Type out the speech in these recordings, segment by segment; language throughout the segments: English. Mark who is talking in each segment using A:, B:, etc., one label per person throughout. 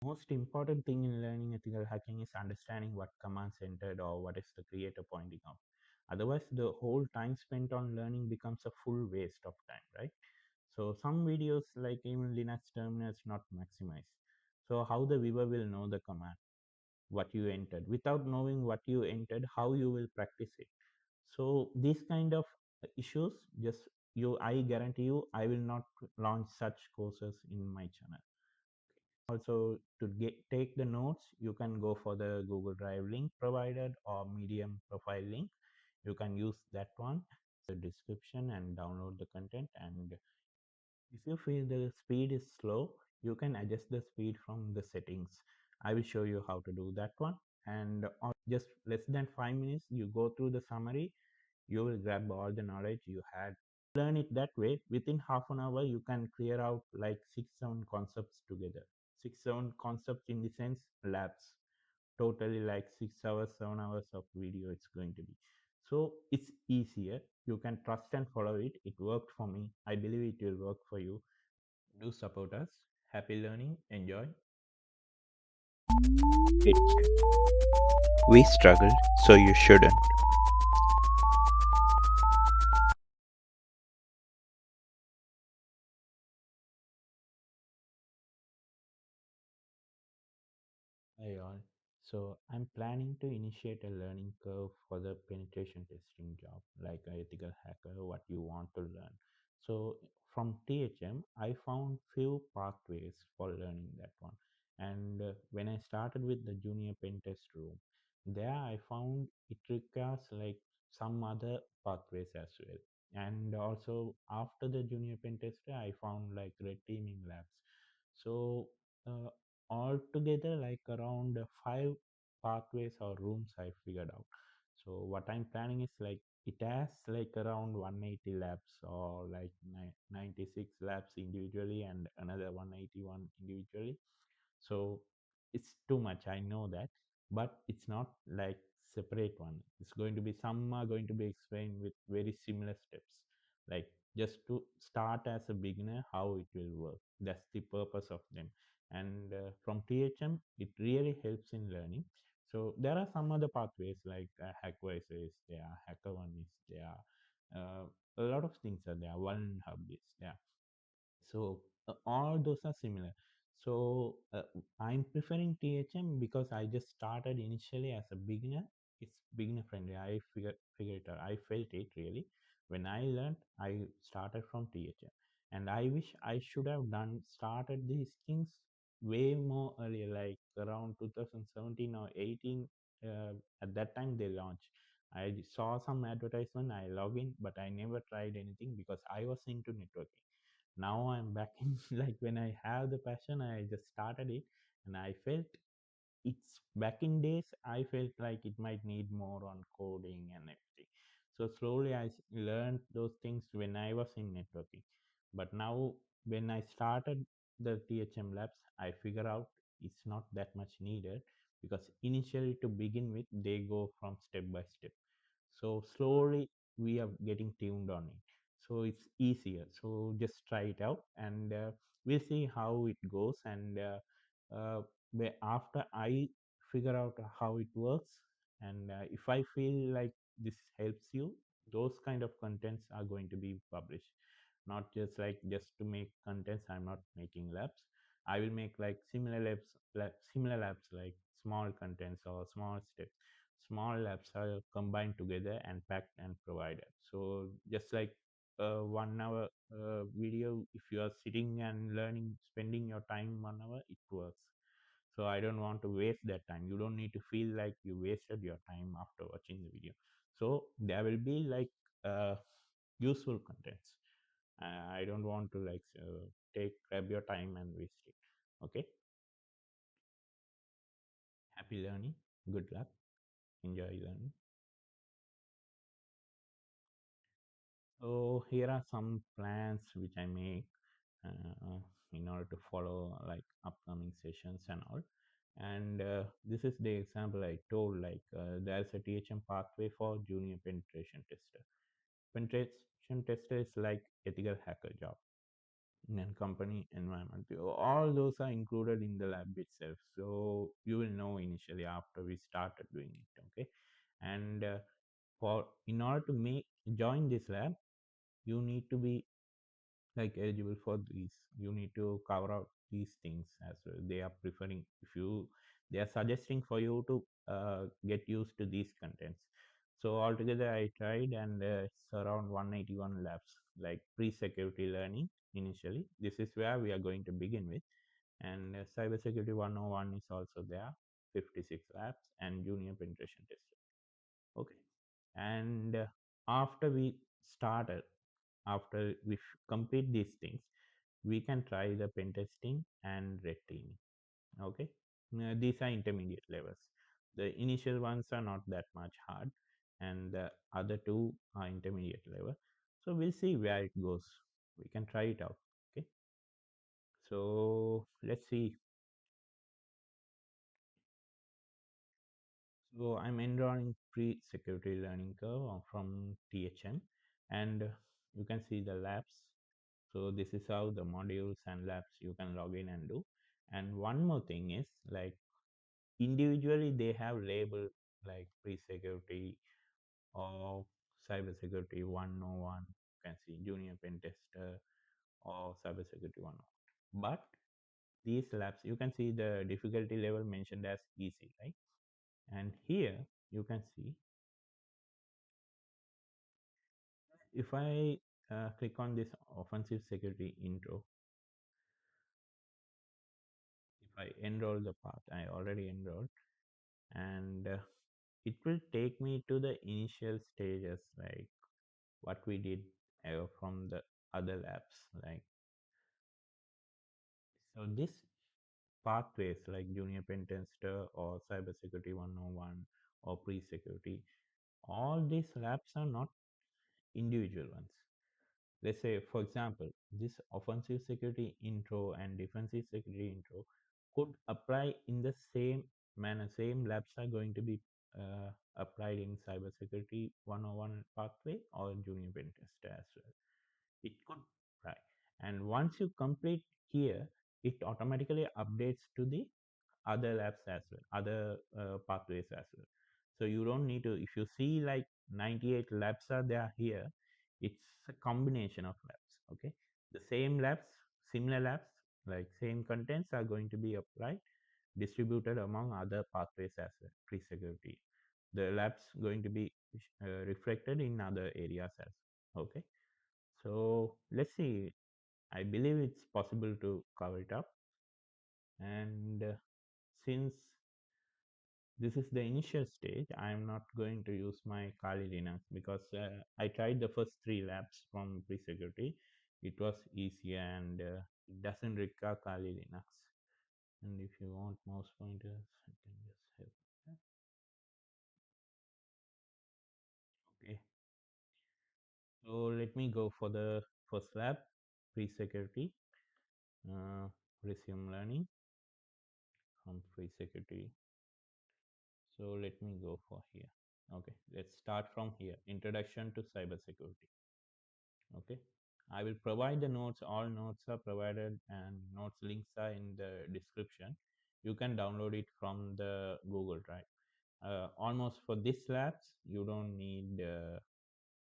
A: Most important thing in learning ethical hacking is understanding what commands entered or what is the creator pointing out. Otherwise, the whole time spent on learning becomes a full waste of time, right? So some videos like even Linux terminals not maximized. So how the viewer will know the command, what you entered. Without knowing what you entered, how you will practice it? So these kind of issues, just I guarantee you, I will not launch such courses in my channel. Also, to take the notes, you can go for the Google Drive link provided or Medium profile link. You can use that one, the description, and download the content. And if you feel the speed is slow, you can adjust the speed from the settings. I will show you how to do that one. And just less than 5 minutes, you go through the summary, you will grab all the knowledge you had. Learn it that way. Within half an hour, you can clear out like 6 7 concepts together. 6 7 concepts in the sense labs. Totally like 6 hours, 7 hours of video it's going to be. So it's easier. You can trust and follow it. It worked for me. I believe it will work for you. Do support us. Happy learning. Enjoy.
B: We struggled, so you shouldn't.
A: Hi all. So I'm planning to initiate a learning curve for the penetration testing job, like a ethical hacker, what you want to learn. So from THM, I found few pathways for learning that one. And when I started with the junior pen test room, there I found it requires like some other pathways as well. And also after the junior pen tester, I found like red teaming labs. So uh, altogether like around five pathways or rooms I figured out. So what I'm planning is like it has like around 180 labs or like 96 labs individually and another 181 individually. So it's too much, I know that, but it's not like separate one. It's going to be, some are going to be explained with very similar steps, like just to start as a beginner how it will work. That's the purpose of them. And from THM it really helps in learning. So there are some other pathways like Hackverse is there, HackerOne is there, a lot of things are there, one hub is there. So all those are similar. So I'm preferring THM because I just started initially as a beginner. It's beginner friendly. I figured it out. I felt it really. When I learned, I started from THM, and I wish I should have done started these things way more earlier, like around 2017 or 18. At that time they launched. I saw some advertisement. I log in, but I never tried anything because I was into networking. Now I'm back in like when I have the passion, I just started it, and I felt it's back in days I felt like it might need more on coding and everything. So slowly learned those things when I was in networking. But now when I started the THM labs, I figure out it's not that much needed, because initially to begin with they go from step by step. So slowly we are getting tuned on it, so it's easier. So just try it out, and we'll see how it goes. And after I figure out how it works, and if I feel like this helps you, those kind of contents are going to be published. Not just like just to make contents. I'm not making labs. I will make like similar labs, like small contents or small steps. Small labs are combined together and packed and provided. So just like 1 hour video, if you are sitting and learning, spending your time 1 hour, it works. So I don't want to waste that time. You don't need to feel like you wasted your time after watching the video. So there will be like useful contents. I don't want to like take grab your time and waste it. Okay. Happy learning. Good luck. Enjoy learning. So here are some plans which I make uh, in order to follow like upcoming sessions and all. And this is the example I told, like there's a THM pathway for junior penetration tester. Penetration tester is like ethical hacker job. in a company environment. All those are included in the lab itself. So you will know initially after we started doing it. Okay, and for in order to make join this lab, you need to be like eligible for these. You need to cover out these things as well. They are preferring if you they are suggesting for you to get used to these contents. So altogether I tried, and it's around 181 labs, like pre-security learning initially. This is where we are going to begin with. And cybersecurity 101 is also there, 56 labs, and junior penetration testing. Okay, and after we started after we complete these things, we can try the pen testing and red teaming. Okay, these are intermediate levels. The initial ones are not that much hard, and the other two are intermediate level. So we'll see where it goes. We can try it out. Okay, so let's see. So I'm enrolling pre-security learning curve from THM, and you can see the labs. So this is how the modules and labs you can log in and do. And one more thing is, like, individually they have labeled like pre-security or cybersecurity 101. You can see junior pen tester or cybersecurity 101. But these labs, you can see the difficulty level mentioned as easy, right? And here you can see, if I click on this offensive security intro, if I enroll the path, I already enrolled, and it will take me to the initial stages, like what we did from the other labs. Like, so this pathways like junior pen tester or cybersecurity 101 or pre-security, all these labs are not individual ones. Let's say, for example, this offensive security intro and defensive security intro could apply in the same manner. Same labs are going to be applied in cybersecurity 101 pathway or junior pen tester as well. It could, right? And once you complete here, it automatically updates to the other labs as well, other pathways as well. So you don't need to, if you see like 98 labs are there here, it's a combination of labs. Okay, the same labs, similar labs, like same contents are going to be applied, distributed among other pathways as well. Pre-security, the labs going to be reflected in other areas as well. Okay, so let's see. I believe it's possible to cover it up. And since this is the initial stage, I am not going to use my Kali Linux because I tried the first three labs from pre-security. It was easy, and it doesn't require Kali Linux. And if you want mouse pointers, I can just help. Okay, so let me go for the first lab, pre-security, uh, resume learning from pre-security. So let me go for here. Okay, let's start from here. Introduction to cybersecurity. Okay, I will provide the notes. All notes are provided, and notes links are in the description. You can download it from the Google Drive. Almost for this labs, you don't need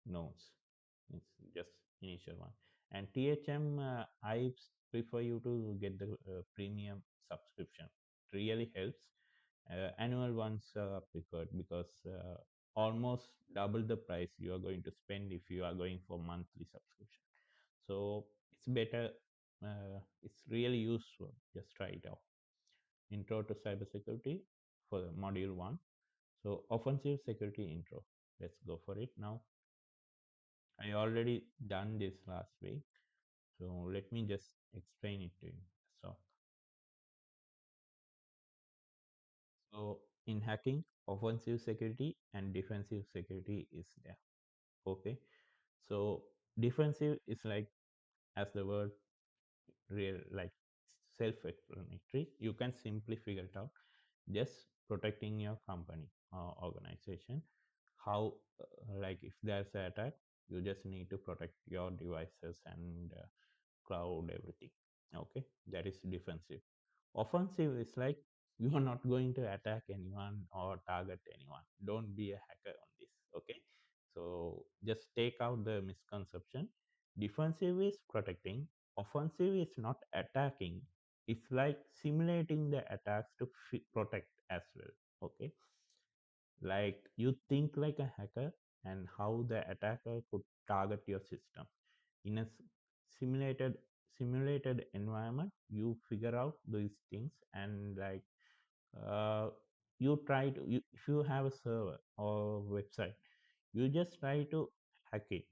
A: notes. It's just initial one. And THM, I prefer you to get the premium subscription. It really helps. Annual ones are preferred because almost double the price you are going to spend if you are going for monthly subscription. So it's better. It's really useful. Just try it out. Intro to cybersecurity for the module one. So offensive security intro. Let's go for it now. I already done this last week, so let me just explain it to you. So, so in hacking, offensive security and defensive security is there. Okay, so defensive is like, as the word real, like self-explanatory. You can simply figure it out. Just protecting your company or organization. How, like if there's an attack, you just need to protect your devices and cloud, everything. Okay, that is defensive. Offensive is like you are not going to attack anyone or target anyone. Don't be a hacker on this. Okay, so just take out the misconception. Defensive is protecting, offensive is not attacking. It's like simulating the attacks to protect as well. Okay, like you think like a hacker and how the attacker could target your system in a simulated simulated environment. You figure out these things, and like uh, you try to if you have a server or website, you just try to hack it.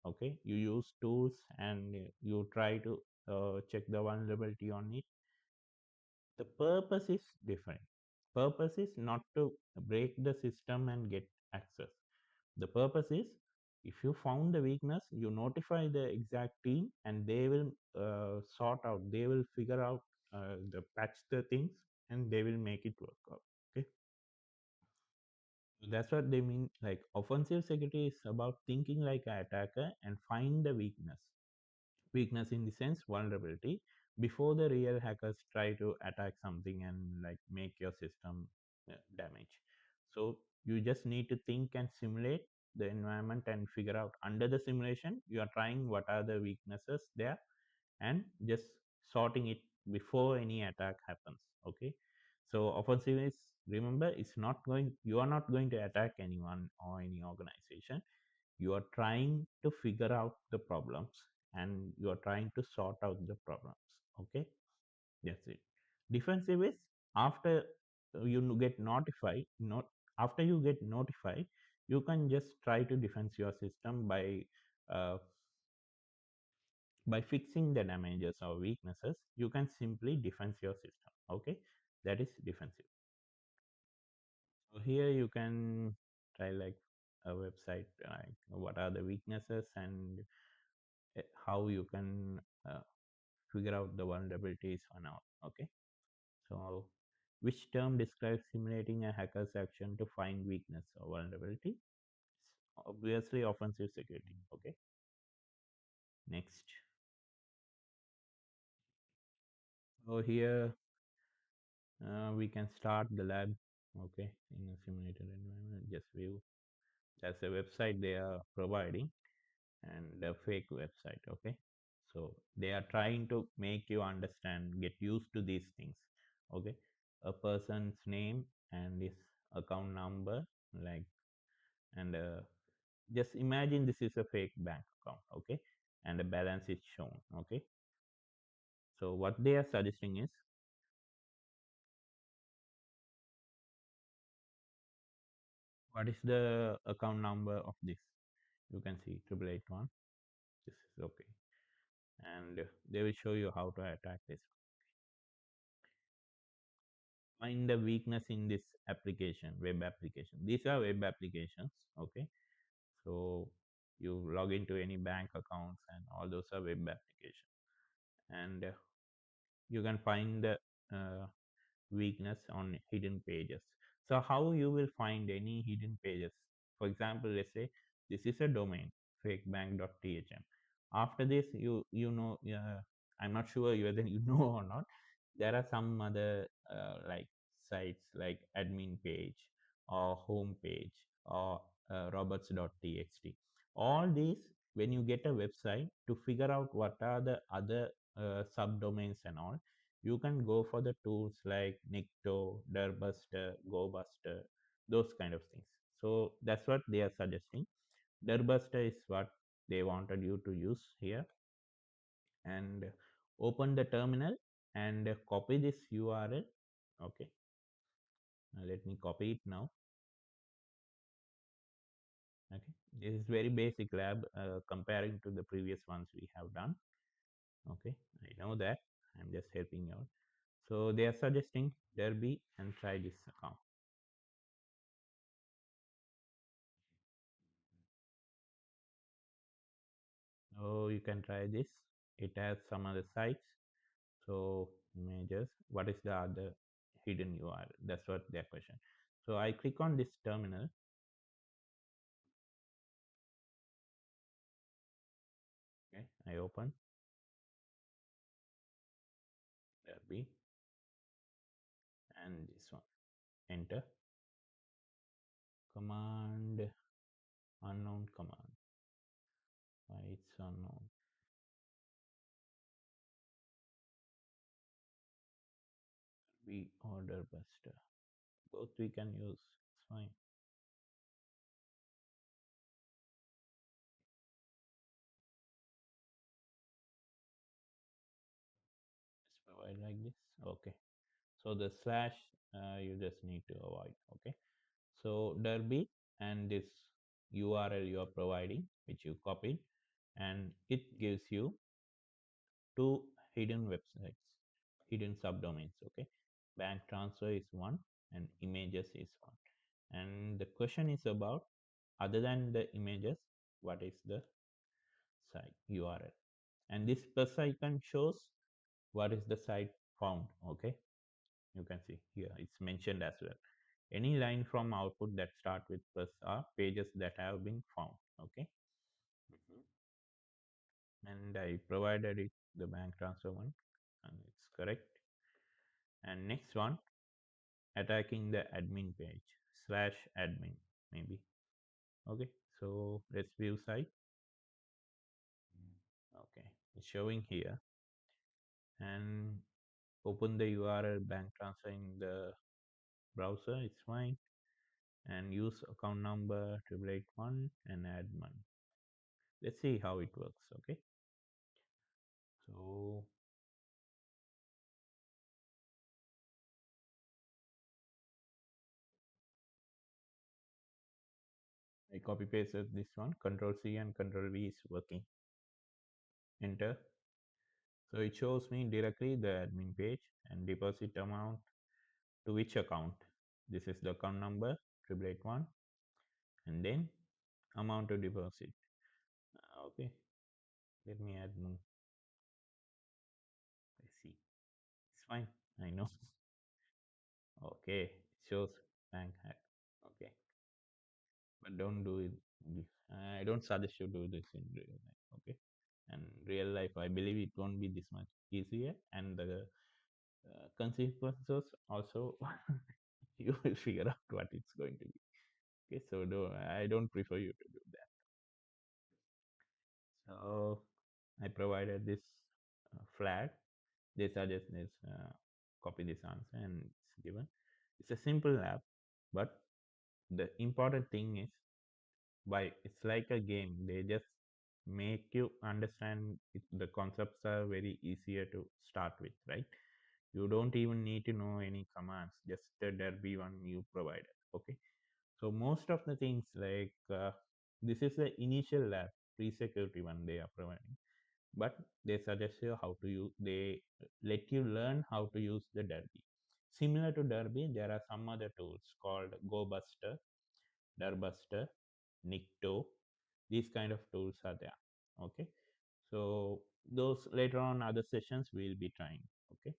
A: Okay, you use tools and you try to check the vulnerability on it. The purpose is different. Purpose is not to break the system and get access. The purpose is, if you found the weakness, you notify the exact team and they will sort out, they will figure out the patch the things, and they will make it work out. Okay, so that's what they mean. Like offensive security is about thinking like an attacker and find the weakness in the sense vulnerability before the real hackers try to attack something and like make your system damage. So you just need to think and simulate the environment and figure out under the simulation you are trying what are the weaknesses there, and just sorting it before any attack happens. Okay, so offensive is, remember, it's not going, you are not going to attack anyone or any organization. You are trying to figure out the problems and you are trying to sort out the problems. Okay, that's it. Defensive is after you get notified, not after you get notified, you can just try to defend your system uh, by fixing the damages or weaknesses. You can simply defend your system. Okay, that is defensive. So here you can try like a website, like what are the weaknesses and how you can figure out the vulnerabilities or not. Okay, so which term describes simulating a hacker's action to find weakness or vulnerability? Obviously offensive security. Okay, next. So here we can start the lab. Okay, in a simulated environment, just view. That's a website they are providing, and a fake website. Okay, so they are trying to make you understand, get used to these things. Okay, a person's name and his account number, like, and just imagine this is a fake bank account. Okay, and the balance is shown. Okay, so what they are suggesting is, what is the account number of this? You can see 8881. This is okay, and they will show you how to attack this. Find the weakness in this application, web application. These are web applications. Okay, so you log into any bank accounts and all those are web applications, and you can find the uh, weakness on hidden pages. So how you will find any hidden pages? For example, let's say this is a domain, fakebank.thm. After this, you know, I'm not sure whether you know or not, there are some other like sites like admin page or home page or roberts.txt. All these, when you get a website, to figure out what are the other subdomains and all, you can go for the tools like Nikto, Dirbuster, GoBuster, those kind of things. So that's what they are suggesting. Dirbuster is what they wanted you to use here, and open the terminal and copy this URL. Okay, let me copy it now. Okay, this is very basic lab comparing to the previous ones we have done. Okay, I know that, I'm just helping you out. So they are suggesting Derby and try this account. So you can try this. It has some other sites. So images, what is the other hidden URL? That's what their question. So I click on this terminal. Okay, I open. enter. Command, unknown command. Why it's unknown? We order buster. Both we can use. It's fine. Let's provide like this. Okay. So the slash you just need to avoid. Okay. So Derby and this URL you are providing, which you copied, and it gives you two hidden websites, hidden subdomains. Okay. Bank transfer is one and images is one. And the question is about, other than the images, what is the site URL? And this plus icon shows what is the site found. Okay, you can see here it's mentioned as well. Any line from output that start with plus are pages that have been found. Okay. Mhm. And I provided it the bank transfer one, and it's correct. And next one, attacking the admin page slash admin maybe. Okay, so let's view site. Okay, it's showing here, and open the URL bank transfer in the browser. It's fine, and use account number 8881 and add money. Let's see how it works. Okay, so I copy pasted this one. Control C and Control V is working. Enter. So it shows me directly the admin page and deposit amount to which account. This is the account number 8881 and then amount to deposit. Okay, let me add more. I see. It's fine. I know. Okay, it shows bank hack. Okay, but don't do it. I don't suggest you do this in real life. Okay, and real life, I believe it won't be this much easier, and the consequences also you will figure out what it's going to be. Okay, so I don't prefer you to do that. So I provided this flag. They suggest this copy this answer and it's given. It's a simple app, but the important thing is, why it's like a game. They just make you understand it, the concepts are very easier to start with, right? You don't even need to know any commands, just the derby one you provided. Okay, so most of the things like this is the initial lab pre-security one they are providing, but they suggest you how to use, they let you learn how to use the derby. Similar to derby, there are some other tools called GoBuster, Derbuster, Nikto. These kind of tools are there. Okay, so those later on other sessions we'll be trying. Okay,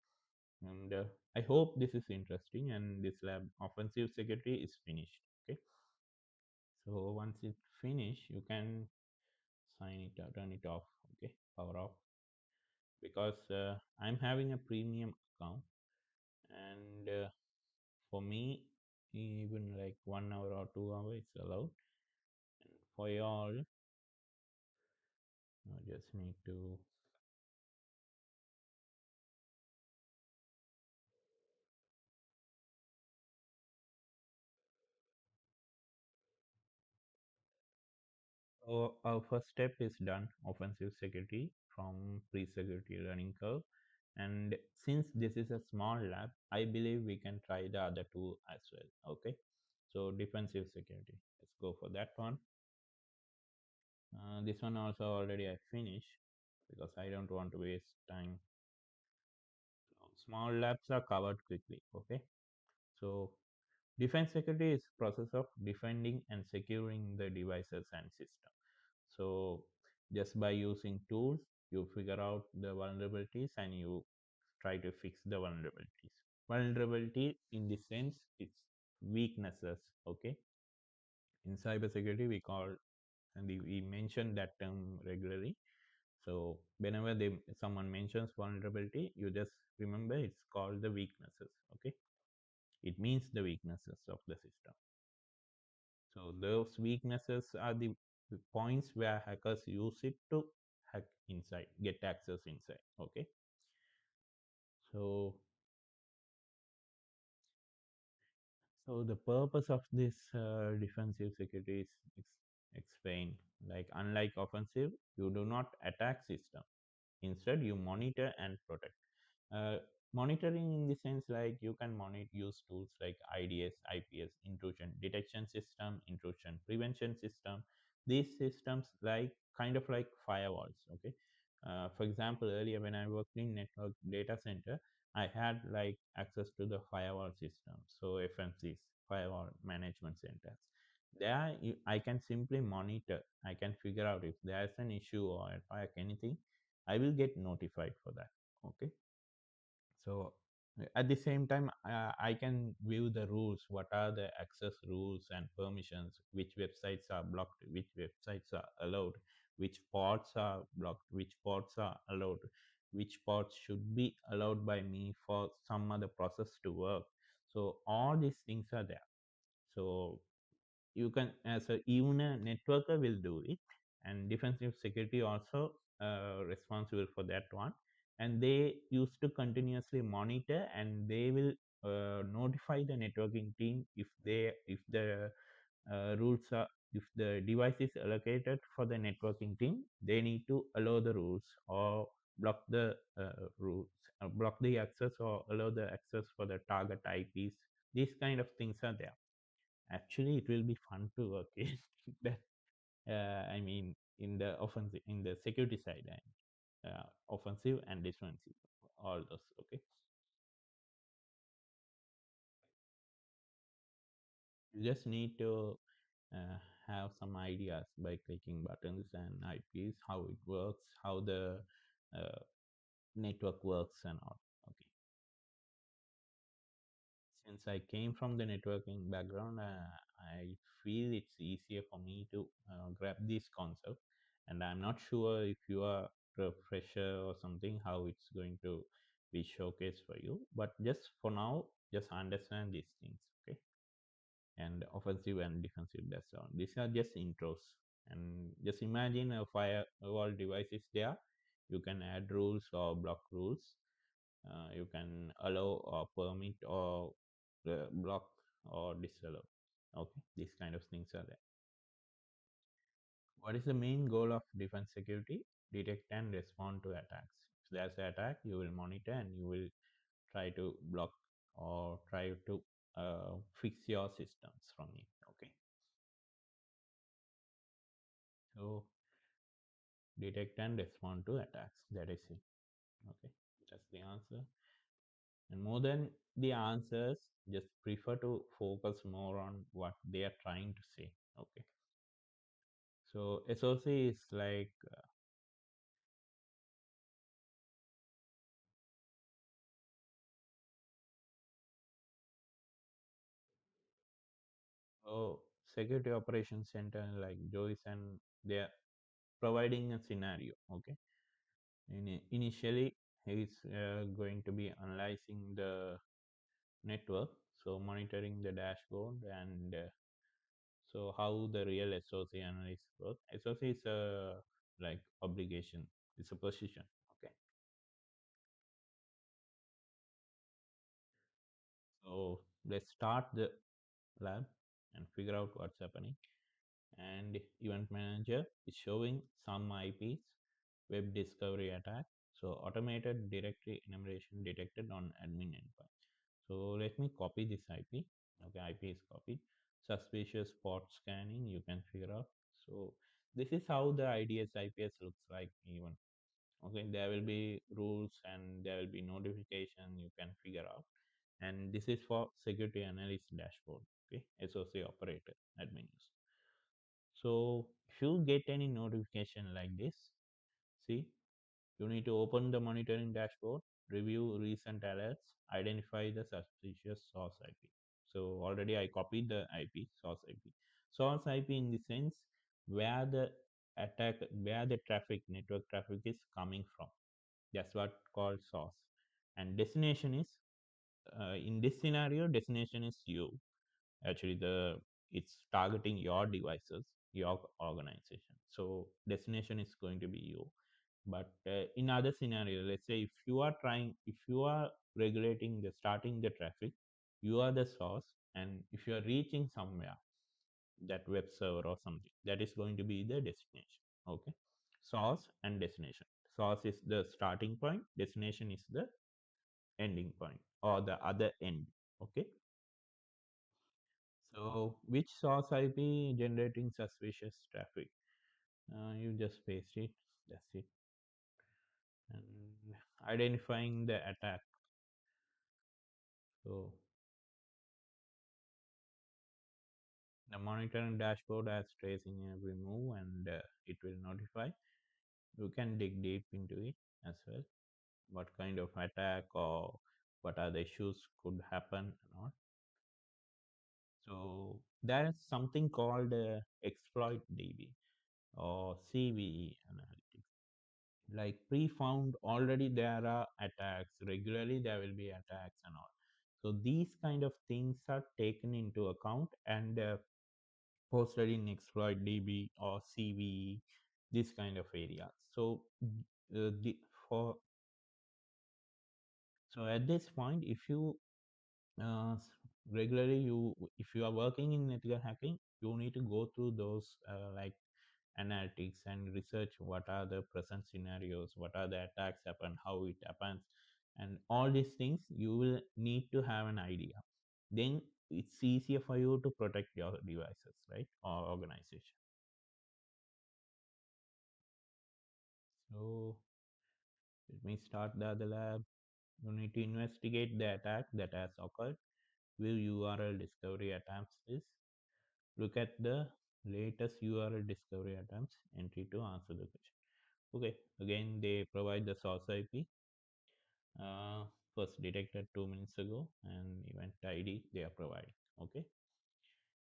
A: and I hope this is interesting and this lab offensive security is finished. Okay, so once it finish, you can sign it out, turn it off. Okay, power off, because I'm having a premium account, and for me, even like 1 hour or 2 hours it's allowed. And for y'all, I just need to. So our first step is done, offensive security from pre-security learning curve. And since this is a small lab, I believe we can try the other two as well. Okay, so defensive security. Let's go for that one. This one also already I finished because I don't want to waste time. So small labs are covered quickly. Okay, so defense security is process of defending and securing the devices and system. So just by using tools, you figure out the vulnerabilities and you try to fix the vulnerabilities. Vulnerability in this sense, it's weaknesses. Okay, in cybersecurity we call, and we mention that term regularly. So whenever someone mentions vulnerability, you just remember it's called the weaknesses. Okay, it it means the weaknesses of the system. So those weaknesses are the points where hackers use it to hack inside, get access inside. Okay. So so the purpose of this defensive security is explained. Like unlike offensive, you do not attack system. Instead, you monitor and protect. uh, Monitoring in the sense like you can monitor use tools like IDS, IPS, intrusion detection system, intrusion prevention system. These systems like kind of like firewalls. Okay. For example, earlier when I worked in network data center, I had like access to the firewall system, so FMCs, firewall management centers. There I can simply monitor, I can figure out if there's an issue or attack anything, I will get notified for that. Okay. So at the same time, I can view the rules, what are the access rules and permissions, which websites are blocked, which websites are allowed, which ports are blocked, which ports are allowed, which ports should be allowed by me for some other process to work. So all these things are there. So you can, as a even a networker will do it, and defensive security also responsible for that one. And they used to continuously monitor, and they will notify the networking team if they if the rules are, if the device is allocated for the networking team, they need to allow the rules or block the rules, block the access or allow the access for the target IPs. These kind of things are there. Actually, it will be fun to work in that. I mean, in the offensive, in the security side, and offensive and defensive, all those. Okay, you just need to have some ideas by clicking buttons and IPs, how it works, how the uh, network works, and all. Okay. Since I came from the networking background, I feel it's easier for me to grab this concept. And I'm not sure if you are a fresher or something, how it's going to be showcased for you. But just for now, just understand these things, okay? And offensive and defensive, that's all. These are just intros. And just imagine a firewall device is there. You can add rules or block rules. You can allow or permit or block or disallow. Okay, these kind of things are there. What is the main goal of defense security? Detect and respond to attacks. If there's an attack, you will monitor and you will try to block or try to fix your systems from it. Okay, so detect and respond to attacks. That is it. Okay, that's the answer. And more than the answers, just prefer to focus more on what they are trying to say. Okay. So SOC is like oh, security operations center like Joyce, and they are providing a scenario. Okay. Initially, he's going to be analyzing the network, so monitoring the dashboard, and so how the real SOC analysis work. SOC is a like obligation. It's a position. Okay. So let's start the lab and figure out what's happening. And event manager is showing some IPs, web discovery attack. So automated directory enumeration detected on admin endpoint. So let me copy this IP. Okay, IP is copied. Suspicious port scanning, you can figure out. So this is how the IDS IPS looks like even. Okay, there will be rules and there will be notification you can figure out. And this is for security analyst dashboard. Okay, SOC operator admin use. So if you get any notification like this, see, you need to open the monitoring dashboard, review recent alerts, identify the suspicious source IP. So already I copied the IP, source IP. Source IP in the sense where the attack, where the traffic, network traffic is coming from. That's what called source. And destination is In this scenario, destination is you. Actually, the it's targeting your devices, your organization. So destination is going to be you. But in other scenario, let's say if you are regulating the starting the traffic, you are the source, and if you are reaching somewhere, that web server or something, that is going to be the destination. Okay, source and destination. Source is the starting point, destination is the ending point or the other end. Okay, so which source IP generating suspicious traffic? You just paste it, that's it. And identifying the attack. So the monitoring dashboard has tracing every move, and it will notify. You can dig deep into it as well. What kind of attack or what are the issues could happen and all. So there is something called exploit DB or CVE analytics. Like pre-found, already there are attacks. Regularly there will be attacks and all. So these kind of things are taken into account and posted in exploit DB or CVE, this kind of areas. So the for so at this point, if you uh, regularly you if you are working in ethical hacking, you need to go through those like analytics and research what are the present scenarios, what are the attacks happen, how it happens, and all these things you will need to have an idea. Then it's easier for you to protect your devices, right, or organization. So let me start the other lab. You need to investigate the attack that has occurred. View URL discovery attempts is look at the latest URL discovery attempts entry to answer the question. Okay, again they provide the source IP. Uh, First detected 2 minutes ago, and event ID they are providing. Okay,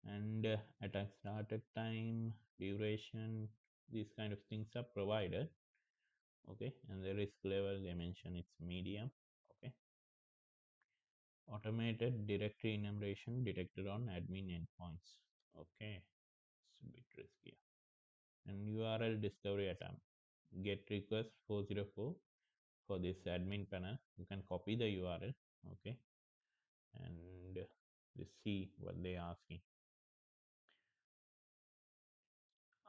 A: and attack started time, duration, these kind of things are provided. Okay, and the risk level they mention it's medium. Okay, automated directory enumeration detected on admin endpoints. Okay, it's a bit risky. And URL discovery attempt. Get request 404 for this admin panel. You can copy the URL. Okay, and let's see what they are asking.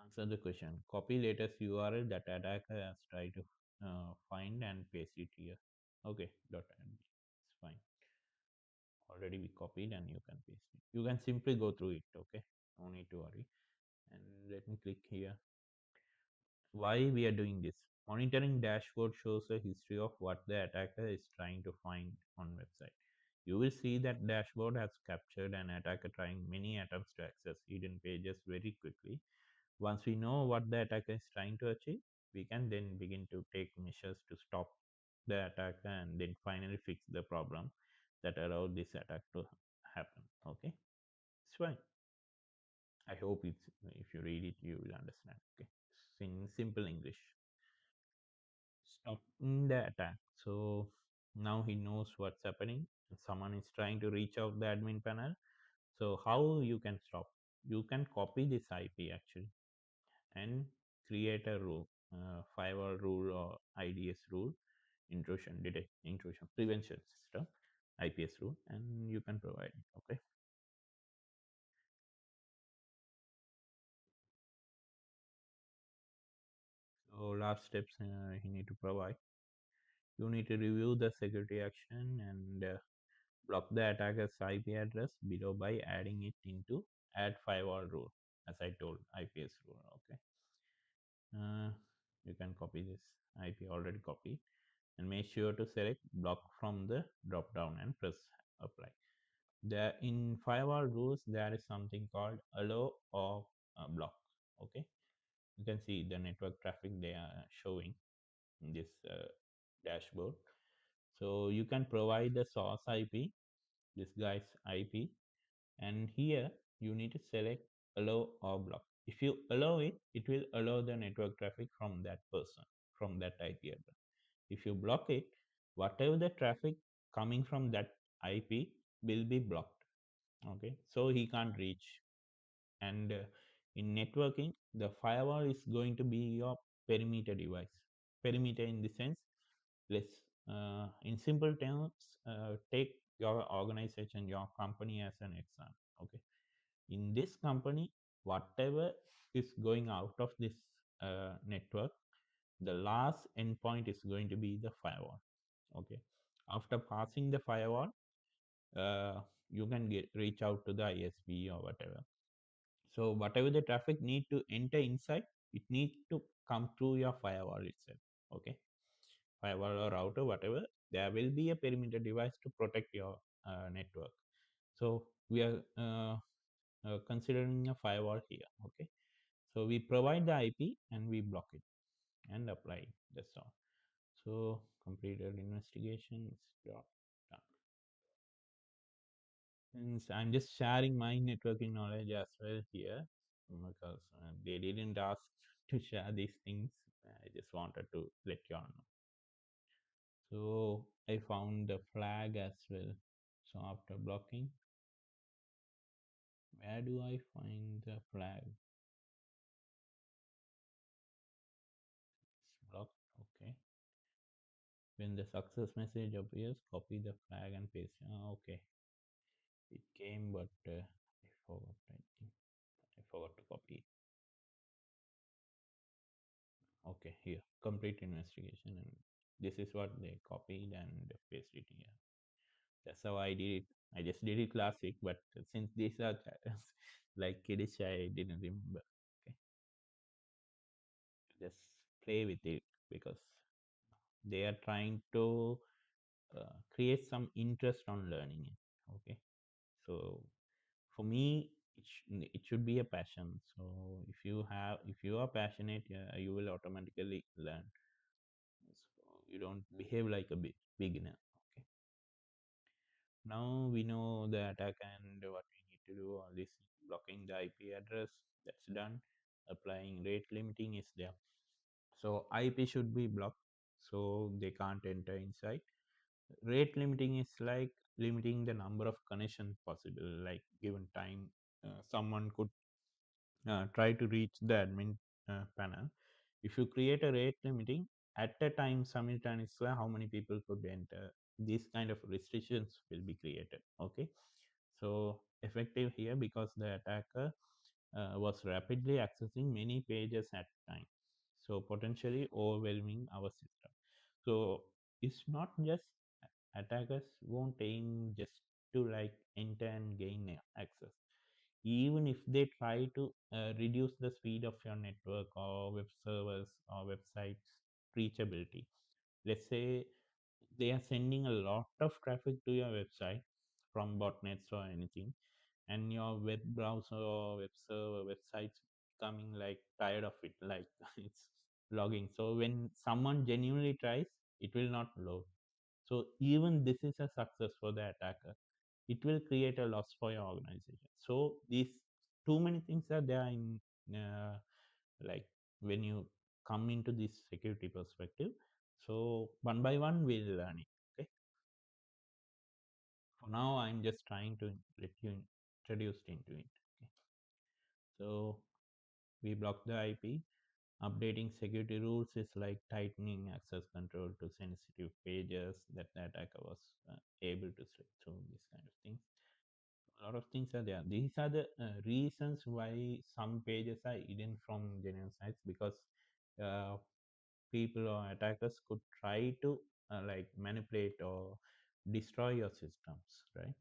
A: Answer the question. Copy latest URL that attacker has tried to find and paste it here. Okay, .admin. It's fine. Already we copied and you can paste it. You can simply go through it. Okay, no need to worry. And let me click here. Why we are doing this? Monitoring dashboard shows a history of what the attacker is trying to find on website. You will see that dashboard has captured an attacker trying many attempts to access hidden pages very quickly. Once we know what the attacker is trying to achieve, we can then begin to take measures to stop the attacker and then finally fix the problem that allowed this attack to happen. Okay, it's fine. I hope it's if you read it, you will understand. Okay, in simple English, stopping the attack. So now he knows what's happening. Someone is trying to reach out the admin panel. So how you can stop? You can copy this IP actually and create a rule, firewall rule or IDS rule, intrusion prevention system, IPS rule, and you can provide it. Okay. So last steps you need to provide. You need to review the security action and block the attacker's IP address below by adding it into add firewall rule, as I told IPS rule. Okay, uh, you can copy this IP already copied and make sure to select block from the drop down and press apply. There in firewall rules there is something called allow or block. Okay, you can see the network traffic they are showing in this dashboard. So you can provide the source IP, this guy's IP, and here you need to select allow or block. If you allow it, it will allow the network traffic from that person, from that IP address. If you block it, whatever the traffic coming from that IP will be blocked. Okay, so he can't reach. And in networking, the firewall is going to be your perimeter device. Perimeter in the sense, let's in simple terms, take your organization, your company as an example. Okay, in this company, whatever is going out of this network, the last endpoint is going to be the firewall. Okay, after passing the firewall, uh, you can reach out to the ISP or whatever. So whatever the traffic need to enter inside, it needs to come through your firewall itself. Okay, firewall or router, whatever, there will be a perimeter device to protect your network. So we are considering a firewall here. Okay, so we provide the IP and we block it and apply it. That's all. So completed investigation is done. Since I'm just sharing my networking knowledge as well here, because they didn't ask to share these things. I just wanted to let you all know. So I found the flag as well. So after blocking, where do I find the flag? It's blocked. Okay. When the success message appears, copy the flag and paste. Okay. It came, but I forgot. I think I forgot to copy. Okay, here, complete investigation, and this is what they copied and pasted here. That's how I did it. I just did it last week, but since these are like kiddish, I didn't remember. Okay, just play with it because they are trying to create some interest on learning it. Okay, so for me, it should be a passion. So if you are passionate, you will automatically learn. So you don't behave like a beginner. Okay, now we know the attack and what we need to do. All this blocking the IP address, that's done. Applying rate limiting is there. So IP should be blocked so they can't enter inside. Rate limiting is like limiting the number of connection possible, like given time someone could try to reach the admin panel. If you create a rate limiting at a time simultaneously, how many people could enter? These kind of restrictions will be created. Okay, so effective here because the attacker was rapidly accessing many pages at a time, so potentially overwhelming our system. So it's not just attackers won't aim just to like enter and gain access. Even if they try to reduce the speed of your network or web servers or websites reachability, let's say they are sending a lot of traffic to your website from botnets or anything, and your web browser or web server websites coming like tired of it, like it's logging. So when someone genuinely tries, it will not load. So even this is a success for the attacker. It will create a loss for your organization. So these too many things are there in like when you come into this security perspective. So one by one we'll learn it. Okay. For now, I'm just trying to let you introduced into it. Okay. So we block the IP. Updating security rules is like tightening access control to sensitive pages that the attacker was able to slip through. These kind of things. A lot of things are there. These are the reasons why some pages are hidden from genuine sites, because uh, people or attackers could try to like manipulate or destroy your systems, right?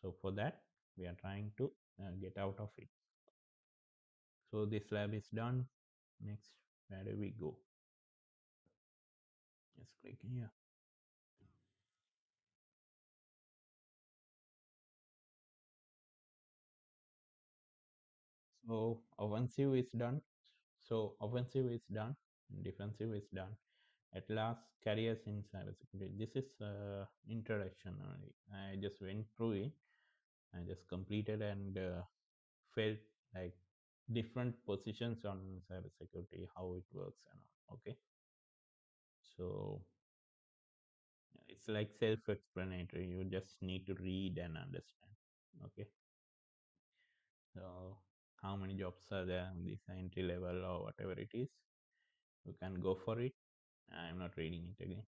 A: So for that, we are trying to get out of it. So this lab is done. Next, where do we go? Just click here. So offensive is done. So offensive is done. Defensive is done. At last, careers in cybersecurity. This is introduction only. I just went through it. I just completed and felt like different positions on cybersecurity, how it works and all. Okay. So It's like self-explanatory. You just need to read and understand. Okay. So how many jobs are there in this entry level or whatever it is? You can go for it. I'm not reading it again.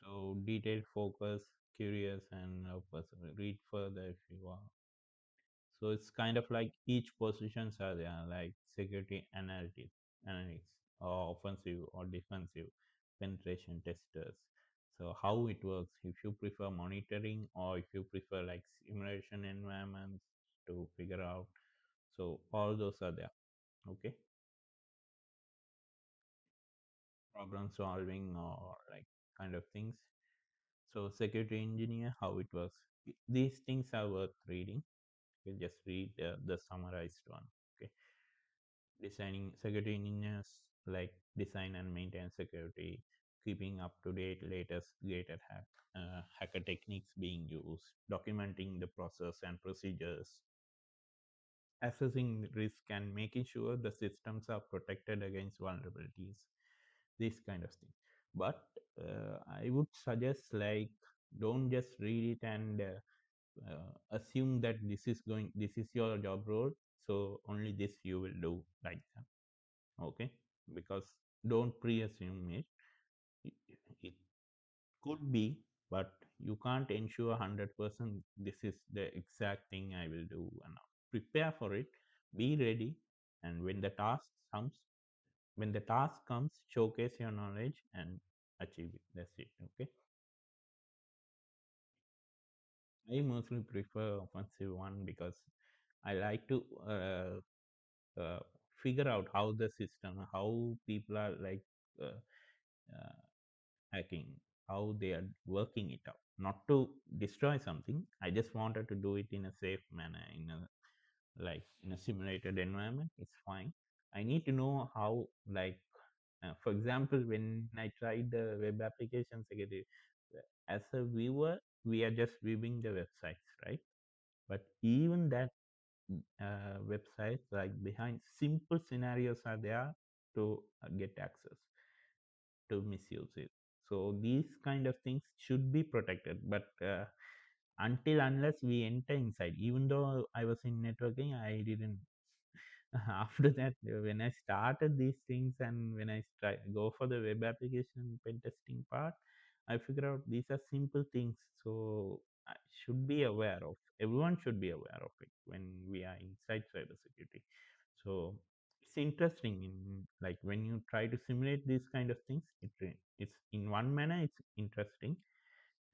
A: So detailed, focus, curious, and personal. Read further if you want. So it's kind of like each positions are there, like security analytics, or offensive or defensive, penetration testers. So how it works, if you prefer monitoring or if you prefer like simulation environments to figure out. So all those are there. Okay, problem solving or like kind of things. So security engineer, how it works. These things are worth reading. You just read the summarized one. Okay, designing security engineers like design and maintain security, keeping up to date latest gated hacker techniques being used, documenting the process and procedures, assessing risk and making sure the systems are protected against vulnerabilities, this kind of thing. But I would suggest like don't just read it and assume that this is your job role, so only this you will do like that. Okay, because don't pre-assume it. It could be, but you can't ensure 100% this is the exact thing I will do. And prepare for it, be ready, and when the task comes, showcase your knowledge and achieve it. That's it. Okay, I mostly prefer offensive one because I like to uh, figure out how the system, how people are like uh, uh, hacking, how they are working it out. Not to destroy something. I just wanted to do it in a safe manner, in a like in a simulated environment. It's fine. I need to know how, like, for example, when I tried the web application security, as a viewer, we are just viewing the websites, right? But even that websites, like behind simple scenarios, are there to get access to misuse it. So these kind of things should be protected. But until unless we enter inside, even though I was in networking, I didn't. After that, when I started these things and when I go for the web application pen testing part, I figure out these are simple things. So I should be aware of. Everyone should be aware of it when we are inside cybersecurity. So it's interesting in like when you try to simulate these kind of things, it's in one manner it's interesting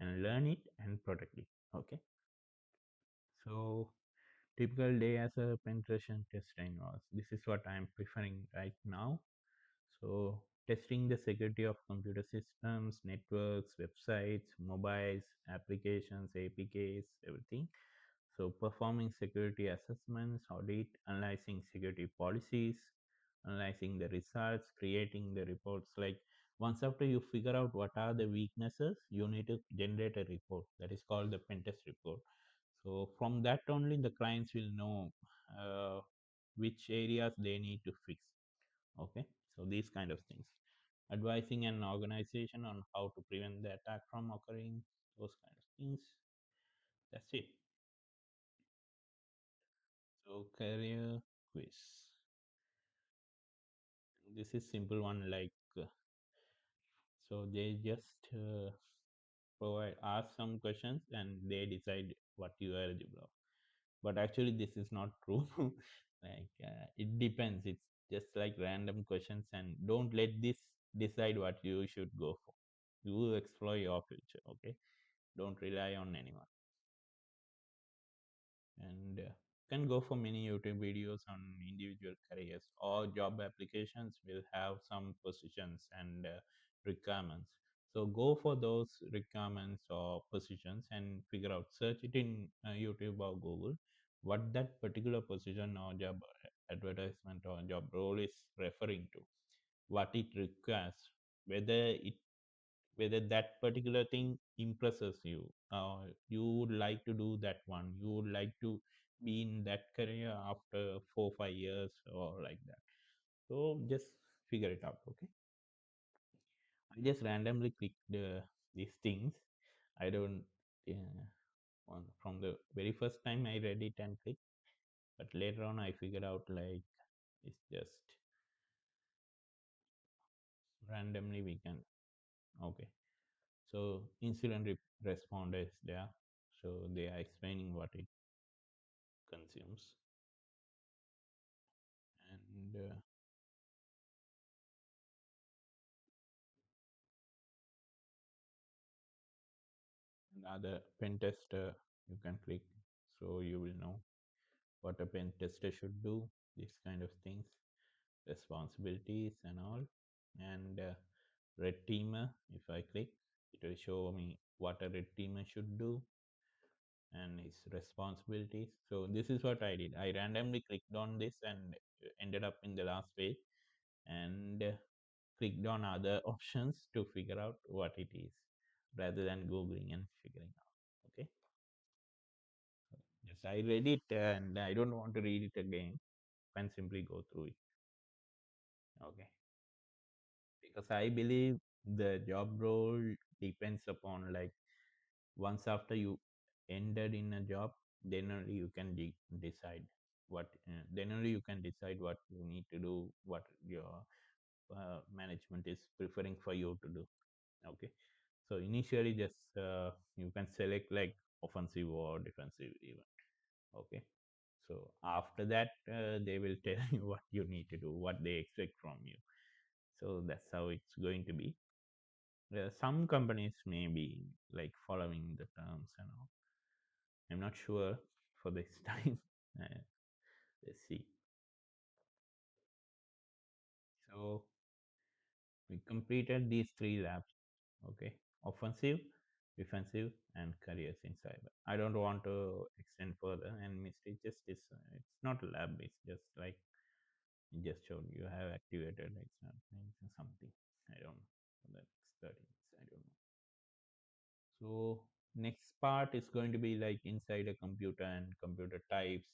A: and learn it and protect it. Okay. So typical day as a penetration tester was, this is what I'm preferring right now. So testing the security of computer systems, networks, websites, mobiles, applications, APKs, everything. So performing security assessments, audit, analyzing security policies, analyzing the results, creating the reports. Like once after you figure out what are the weaknesses, you need to generate a report that is called the pen test report. So from that only the clients will know uh, which areas they need to fix. Okay, so these kind of things. Advising an organization on how to prevent the attack from occurring, those kind of things. That's it. So career quiz. This is simple one like so they just provide ask some questions and they decide what you are eligible of. But actually this is not true. Like it depends. It's just like random questions and don't let this decide what you should go for. You explore your future. Okay, don't rely on anyone. And can go for many YouTube videos on individual careers or job applications will have some positions and requirements. So go for those requirements or positions and figure out, search it in YouTube or Google what that particular position or job advertisement or job role is referring to, what it requires, whether it whether that particular thing impresses you, you would like to do that one, you would like to be in that career after 4 5 years or like that. So just figure it out. Okay, I just randomly clicked these things. I don't from the very first time I read it and click, but later on I figured out like it's just randomly we can. Okay, so responder is there, so they are explaining what it consumes, and another pen tester you can click, so you will know what a pen tester should do, these kind of things, responsibilities and all. And red teamer, if I click, it will show me what a red teamer should do and his responsibilities. So this is what I did. I randomly clicked on this and ended up in the last page, and clicked on other options to figure out what it is rather than googling and figuring out. Okay, yes, I read it and I don't want to read it again. Can simply go through it. Okay, because I believe the job role depends upon, like, once after you ended in a job, then only you can decide what then only you can decide what you need to do, what your management is preferring for you to do. Okay, so initially just you can select like offensive or defensive even. Okay, so after that they will tell you what you need to do, what they expect from you. So that's how it's going to be. Some companies may be like following the terms and all. I'm not sure for this time. Uh, let's see. So we completed these three labs. Okay, offensive, defensive, and careers in cyber. I don't want to extend further, and mistake just is it's not a lab. It's just like it just showed you have activated something. I don't know. For the next 30 minutes, I don't know. So next part is going to be like inside a computer and computer types,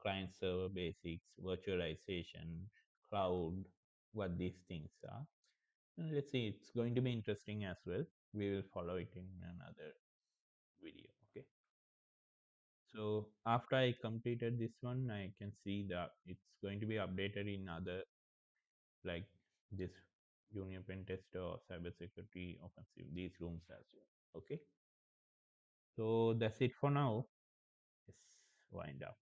A: client server basics, virtualization, cloud, what these things are. And let's see, it's going to be interesting as well. We will follow it in another video. Okay. So after I completed this one, I can see that it's going to be updated in other, like this junior pen tester or cybersecurity offensive, these rooms as well. Okay. So that's it for now. Let's wind up.